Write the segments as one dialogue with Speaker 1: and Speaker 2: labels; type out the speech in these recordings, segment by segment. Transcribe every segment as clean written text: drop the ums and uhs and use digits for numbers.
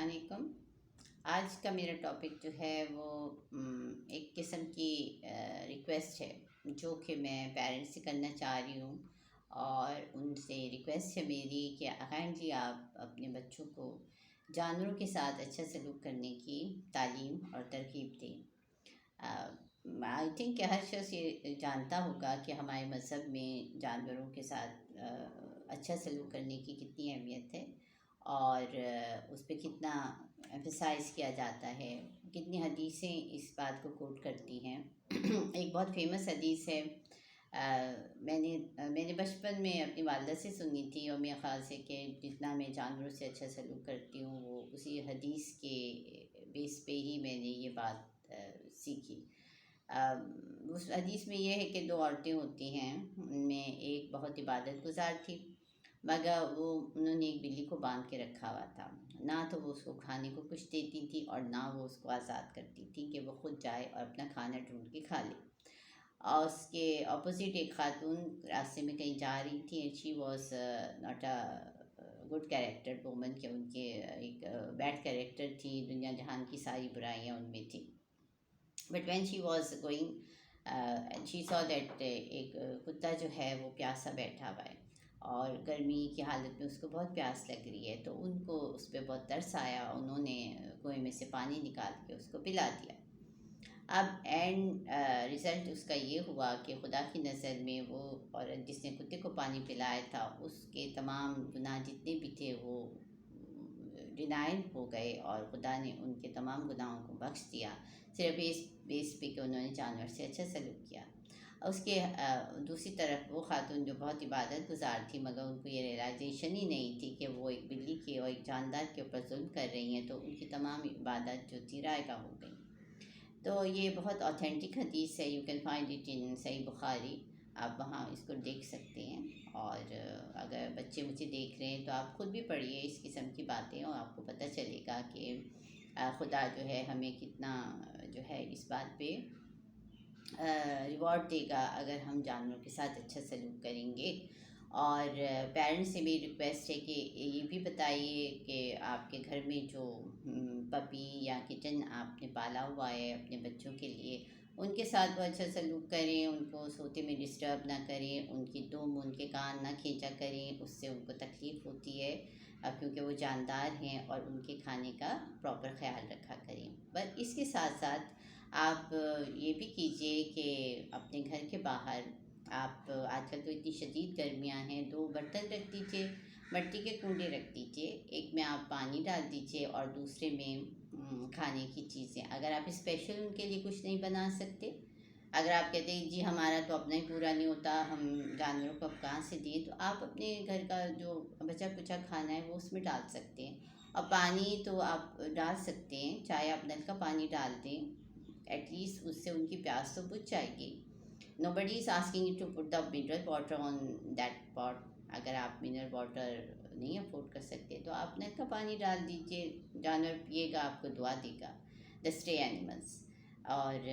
Speaker 1: علیکم۔ آج کا میرا ٹاپک جو ہے وہ ایک قسم کی ریکویسٹ ہے جو کہ میں پیرنٹس سے کرنا چاہ رہی ہوں، اور ان سے ریکویسٹ ہے میری کہ جی آپ اپنے بچوں کو جانوروں کے ساتھ اچھا سلوک کرنے کی تعلیم اور ترغیب دیں۔ آئی تھنک کہ ہر شخص یہ جانتا ہوگا کہ ہمارے مذہب میں جانوروں کے ساتھ اچھا سلوک کرنے کی کتنی اہمیت ہے، اور اس پہ کتنا ایمفسائز کیا جاتا ہے، کتنی حدیثیں اس بات کو کوٹ کرتی ہیں۔ ایک بہت فیمس حدیث ہے، میں نے بچپن میں اپنی والدہ سے سنی تھی، اور میرے خیال سے کہ جتنا میں جانوروں سے اچھا سلوک کرتی ہوں وہ اسی حدیث کے بیس پہ ہی میں نے یہ بات سیکھی۔ اس حدیث میں یہ ہے کہ دو عورتیں ہوتی ہیں، ان میں ایک بہت عبادت گزار تھی، مگر انہوں نے ایک بلی کو باندھ کے رکھا ہوا تھا، نہ تو وہ اس کو کھانے کو کچھ دیتی تھی اور نہ وہ اس کو آزاد کرتی تھی کہ وہ خود جائے اور اپنا کھانا ڈھونڈ کے کھا لے۔ اور اس کے اپوزٹ ایک خاتون راستے میں کہیں جا رہی تھی، and she was not a good character woman, کہ ان کے ایک بیڈ کیریکٹر تھی، دنیا جہان کی ساری برائیاں ان میں تھیں۔ But when she was going she so that ایک کتا جو ہے وہ پیاسا بیٹھا ہوا ہے، اور گرمی کی حالت میں اس کو بہت پیاس لگ رہی ہے، تو ان کو اس پہ بہت ترس آیا، انہوں نے کنویں میں سے پانی نکال کے اس کو پلا دیا۔ اب اینڈ رزلٹ اس کا یہ ہوا کہ خدا کی نظر میں وہ عورت جس نے کتے کو پانی پلایا تھا، اس کے تمام گناہ جتنے بھی تھے وہ ڈینائل ہو گئے، اور خدا نے ان کے تمام گناہوں کو بخش دیا، صرف اس بیس پہ کہ انہوں نے جانور سے اچھا سلوک کیا۔ اس کے دوسری طرف وہ خاتون جو بہت عبادت گزار تھی، مگر ان کو یہ ریئلائزیشن ہی نہیں تھی کہ وہ ایک بلی کے اور ایک جاندار کے اوپر ظلم کر رہی ہیں، تو ان کی تمام عبادت جو تھی رائگاں ہو گئی۔ تو یہ بہت اوتھینٹک حدیث ہے، you can find it in صحیح بخاری، آپ وہاں اس کو دیکھ سکتے ہیں، اور اگر بچے مجھے دیکھ رہے ہیں تو آپ خود بھی پڑھیے اس قسم کی باتیں، اور آپ کو پتہ چلے گا کہ خدا جو ہے ہمیں کتنا جو ہے اس بات پہ ریوارڈ دے گا اگر ہم جانوروں کے ساتھ اچھا سلوک کریں گے۔ اور پیرنٹس سے بھی ریکویسٹ ہے کہ یہ بھی بتائیے کہ آپ کے گھر میں جو پپی یا کٹن آپ نے پالا ہوا ہے اپنے بچوں کے لیے، ان کے ساتھ وہ اچھا سلوک کریں، ان کو سوتے میں ڈسٹرب نہ کریں، ان کی دم ان کے کان نہ کھینچا کریں، اس سے ان کو تکلیف ہوتی ہے، کیونکہ وہ جاندار ہیں، اور ان کے کھانے کا پراپر خیال رکھا کریں۔ بس اس کے ساتھ ساتھ آپ یہ بھی کیجئے کہ اپنے گھر کے باہر آپ آج کل تو اتنی شدید گرمیاں ہیں، 2 برتن رکھ دیجئے، مٹی کے کنڈے رکھ دیجئے، ایک میں آپ پانی ڈال دیجئے اور دوسرے میں کھانے کی چیزیں۔ اگر آپ اسپیشل ان کے لیے کچھ نہیں بنا سکتے، اگر آپ کہتے ہیں جی ہمارا تو اپنا ہی پورا نہیں ہوتا، ہم جانوروں کو اب کہاں سے دیں، تو آپ اپنے گھر کا جو بچا کچا کھانا ہے وہ اس میں ڈال سکتے ہیں، اور پانی تو آپ ڈال سکتے ہیں، چاہے آپ نل کا پانی ڈال دیں، ایٹ لیسٹ اس سے ان کی پیاس تو بجھ جائے گی۔ Nobody is asking you to put the mineral water on that pot۔ اگر آپ منرل واٹر نہیں افورڈ کر سکتے تو آپ نل کا پانی ڈال دیجئے، جانور پیے گا، آپ کو دعا دے گا، the stray animals۔ اور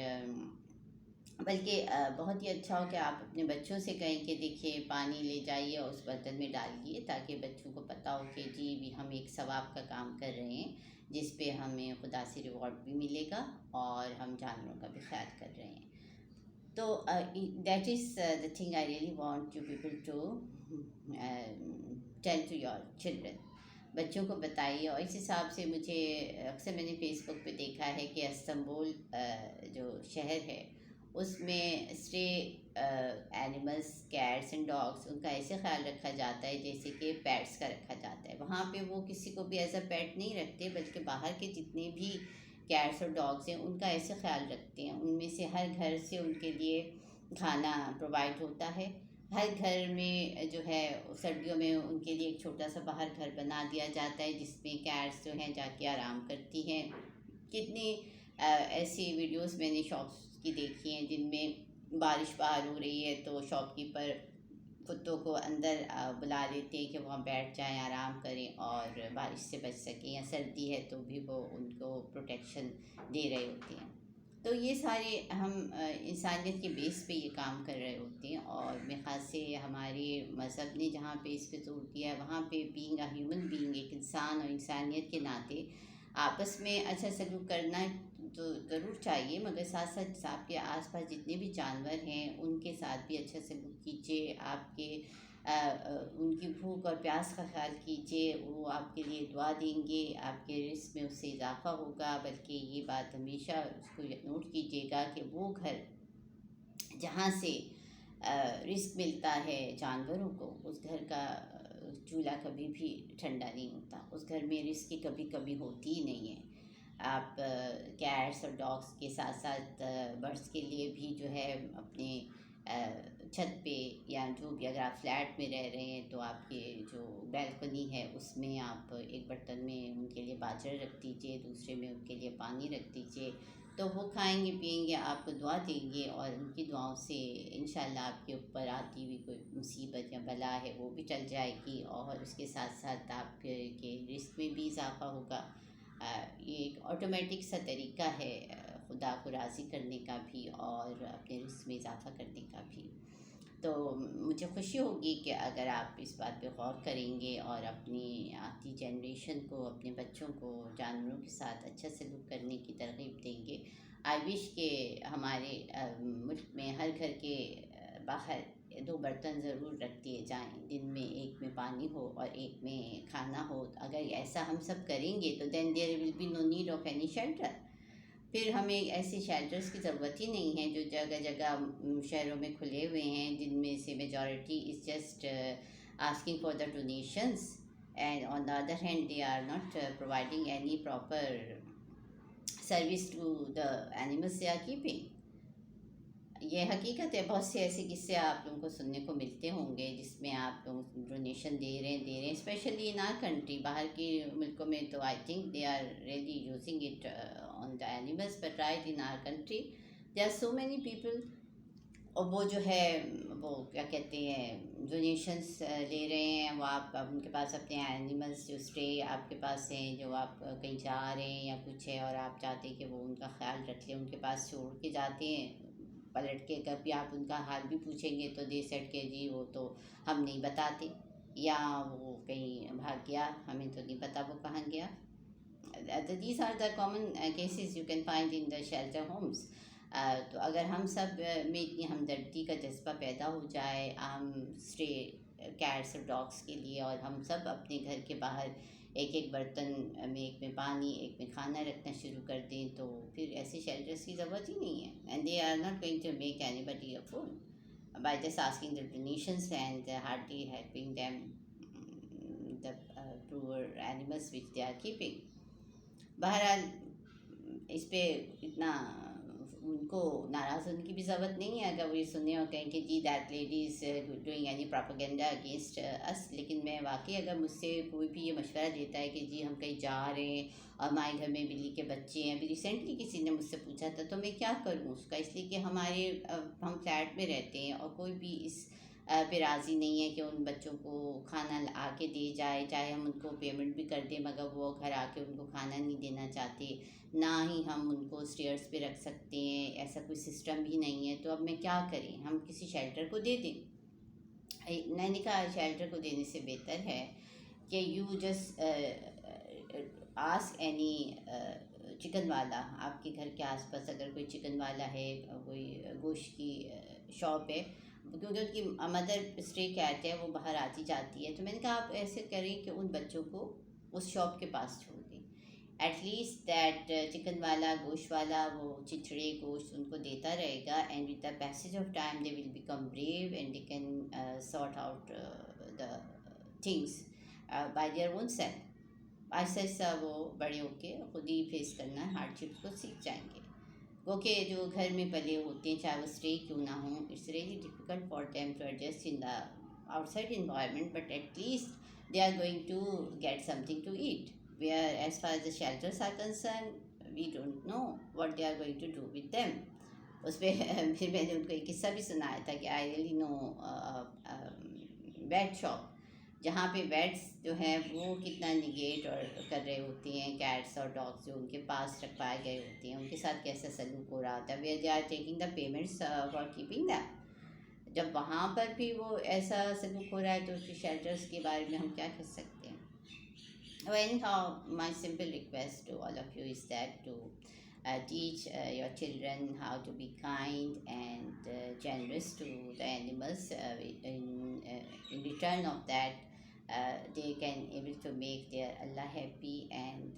Speaker 1: بلکہ بہت ہی اچھا ہو کہ آپ اپنے بچوں سے کہیں کہ دیکھیے پانی لے جائیے اور اس برتن میں ڈالیے، تاکہ بچوں کو پتہ ہو کہ جی بھی ہم ایک ثواب کا کام کر رہے ہیں، جس پہ ہمیں خدا سے ریوارڈ بھی ملے گا، اور ہم جانوروں کا بھی خیال کر رہے ہیں۔ تو that is the thing I really want you people to tell to your children۔ بچوں کو بتائیے، اور اس حساب سے مجھے اکثر میں نے فیس بک پہ دیکھا ہے کہ استنبول جو شہر ہے اس میں stray animals, cats and dogs, ان کا ایسے خیال رکھا جاتا ہے جیسے کہ پیٹس کا رکھا جاتا ہے۔ وہاں پہ وہ کسی کو بھی ایز اے پیٹ نہیں رکھتے، بلکہ باہر کے جتنے بھی کیٹس اور ڈاگس ہیں ان کا ایسے خیال رکھتے ہیں، ان میں سے ہر گھر سے ان کے لیے کھانا پرووائڈ ہوتا ہے، ہر گھر میں جو ہے سردیوں میں ان کے لیے ایک چھوٹا سا باہر گھر بنا دیا جاتا ہے، جس میں کیٹس جو ہیں جا کے آرام کرتی ہیں۔ کتنی ایسی ویڈیوز میں نے شاپس کی دیکھی ہیں جن میں بارش باہر ہو رہی ہے تو شاپ کیپر کتوں کو اندر بلا لیتے ہیں کہ وہاں بیٹھ جائیں، آرام کریں اور بارش سے بچ سکیں، یا سردی ہے تو بھی وہ ان کو پروٹیکشن دے رہے ہوتے ہیں۔ تو یہ سارے ہم انسانیت کے بیس پہ یہ کام کر رہے ہوتے ہیں، اور میرے خیال سے ہمارے مذہب نے جہاں پہ اس پہ زور دیا ہے، وہاں پہ بینگ اے ہیومن بینگ، ایک انسان اور انسانیت کے ناطے آپس میں اچھا سلوک کرنا تو ضرور چاہیے، مگر ساتھ ساتھ آپ کے آس پاس جتنے بھی جانور ہیں ان کے ساتھ بھی اچھا سلوک کیجیے، آپ کے ان کی بھوک اور پیاس کا خیال کیجیے، وہ آپ کے لیے دعا دیں گے، آپ کے رزق میں اس سے اضافہ ہوگا۔ بلکہ یہ بات ہمیشہ اس کو نوٹ کیجیے گا کہ وہ گھر جہاں سے رزق ملتا ہے جانوروں کو، اس گھر کا چولہا کبھی بھی ٹھنڈا نہیں ہوتا، اس گھر میں رزق کی کبھی کمی ہوتی ہی نہیں ہے۔ آپ کیٹس اور ڈاگس کے ساتھ ساتھ برڈس کے لیے بھی جو ہے اپنے چھت پہ یا جو بھی، اگر آپ فلیٹ میں رہ رہے ہیں تو آپ کے جو بیلکنی ہے اس میں آپ ایک برتن میں ان کے لیے باجرہ رکھ دیجیے، دوسرے میں ان کے لیے پانی رکھ دیجیے، تو وہ کھائیں گے پئیں گے، آپ کو دعا دیں گے، اور ان کی دعاؤں سے انشاءاللہ آپ کے اوپر آتی ہوئی کوئی مصیبت یا بلا ہے وہ بھی ٹل جائے گی، اور اس کے ساتھ ساتھ آپ کے رزق میں بھی اضافہ ہوگا۔ یہ ایک آٹومیٹک سا طریقہ ہے خدا کو راضی کرنے کا بھی اور اپنے رزق میں اضافہ کرنے کا بھی۔ تو مجھے خوشی ہوگی کہ اگر آپ اس بات پہ غور کریں گے اور اپنی آتی جنریشن کو، اپنے بچوں کو جانوروں کے ساتھ اچھا سلوک کرنے کی ترغیب دیں گے۔ آئی وش کہ ہمارے ملک میں ہر گھر کے باہر 2 برتن ضرور رکھ دیے جائیں، جن میں ایک میں پانی ہو اور ایک میں کھانا ہو۔ اگر ایسا ہم سب کریں گے تو then there will be no need of any shelter, پھر ہمیں ایسے شیلٹرز کی ضرورت ہی نہیں ہے جو جگہ جگہ شہروں میں کھلے ہوئے ہیں، جن میں سے majority is just asking for the donations, and on the other hand they are not providing any proper service to the animals they are keeping۔ یہ حقیقت ہے، بہت سے ایسے قصے آپ لوگوں کو سننے کو ملتے ہوں گے جس میں آپ لوگ ڈونیشن دے رہے ہیں اسپیشلی ان آر کنٹری۔ باہر کے ملکوں میں تو I think they are really using it on the animals, but right in our country they are so many people, اور وہ جو ہے وہ کیا کہتے ہیں ڈونیشنس لے رہے ہیں، وہ آپ ان کے پاس اپنے اینیملس جو اسٹے آپ کے پاس ہیں، جو آپ کہیں جا رہے ہیں یا کچھ ہے اور آپ چاہتے ہیں کہ وہ ان کا خیال رکھ لیں، ان کے پاس چھوڑ کے جاتے ہیں، پلٹ کے کبھی آپ ان کا حال بھی پوچھیں گے تو دے سیٹ کہ جی وہ تو ہم نہیں بتاتے، یا وہ کہیں بھاگ گیا، ہمیں تو نہیں پتہ وہ کہاں گیا۔ These are the common cases you can find in the shelter homes۔ تو اگر ہم سب میں اتنی ہمدردی کا جذبہ پیدا ہو جائے عام اسٹے کیٹس اور ڈاگس کے لیے، اور ہم سب اپنے گھر کے باہر ایک ایک برتن میں، ایک میں پانی ایک میں کھانا رکھنا شروع کر دیں، تو پھر ایسے شیلٹرس کی ضرورت ہی نہیں ہے۔ And they are not going to make anybody a fool by just asking the donations and hardly helping them the poor animals which they are keeping. بہرحال اس پہ اتنا ان کو ناراض ہونے کی بھی ضرورت نہیں ہے اگر وہ یہ سنیں اور کہیں کہ جی that lady is doing any propaganda against us. لیکن میں واقعی اگر مجھ سے کوئی بھی یہ مشورہ دیتا ہے کہ جی ہم کہیں جا رہے ہیں اور ہمارے گھر میں بلی کے بچے ہیں، ابھی ریسنٹلی کسی نے مجھ سے پوچھا تھا، تو میں کیا کروں اس کا، اس لیے کہ ہم فلیٹ میں رہتے ہیں اور کوئی بھی اس پہ راضی نہیں ہے کہ ان بچوں کو کھانا آ کے دے جائے، چاہے ہم ان کو پیمنٹ بھی کر دیں مگر وہ گھر آ کے ان کو کھانا نہیں دینا چاہتے، نہ ہی ہم ان کو اسٹیئرس پہ رکھ سکتے ہیں، ایسا کوئی سسٹم بھی نہیں ہے۔ تو اب میں کیا کریں، ہم کسی شیلٹر کو دے دیں؟ میں نے کہا شیلٹر کو دینے سے بہتر ہے کہ you just ask any chicken والا، آپ کے گھر کے آس پاس اگر کوئی چکن والا ہے، کوئی گوشت کی شاپ ہے، کیونکہ ان کی مدر اسٹے کیٹ ہے، وہ باہر آتی جاتی ہے، تو میں نے کہا آپ ایسے کریں کہ ان بچوں کو اس شاپ کے پاس چھوڑ دیں، ایٹ لیسٹ دیٹ چکن والا گوشت والا وہ چچڑے گوشت ان کو دیتا رہے گا، and with the passage of time they will become brave and they can sort out the things by their own self. ایسا ایسا وہ بڑے ہو کے خود ہی فیس کرنا ہارڈ شپس کو سیکھ جائیں گے۔ وہ کہ جو گھر میں پلے ہوتے ہیں چاہے وہ اسٹے کیوں نہ ہوں، it's really difficult for them to adjust in the outside environment, but at least they are going to get something to eat, where as far as the shelters are concerned we don't know what they are going to do with them۔ اس پہ پھر میں نے ان کو ایک قصہ بھی سنایا تھا کہ I really know vet shop, جہاں پہ ویٹس جو ہیں وہ کتنا نگیٹ اور کر رہے ہوتے ہیں کیٹس اور ڈاگس جو ان کے پاس رکھوائے گئے ہوتے ہیں، ان کے ساتھ کیسا سلوک ہو رہا ہوتا ہے، where they are taking the payments for keeping them. جب وہاں پر بھی وہ ایسا سلوک ہو رہا ہے تو پھر شیلٹرس کے بارے میں ہم کیا کہہ سکتے ہیں۔ Well, anyhow, my simple request to all of you is that to teach your children how to be kind and generous to the animals. In return of that, they can able to make their Allah happy, and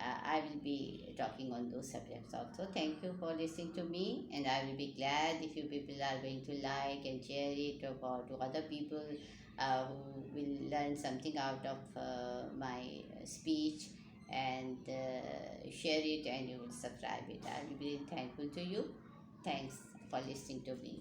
Speaker 1: I will be talking on those subjects also. Thank you for listening to me, and I will be glad if you people are going to like and share it about to other people who will learn something out of my speech, and share it, and you will subscribe it. I will be thankful to you. Thanks for listening to me.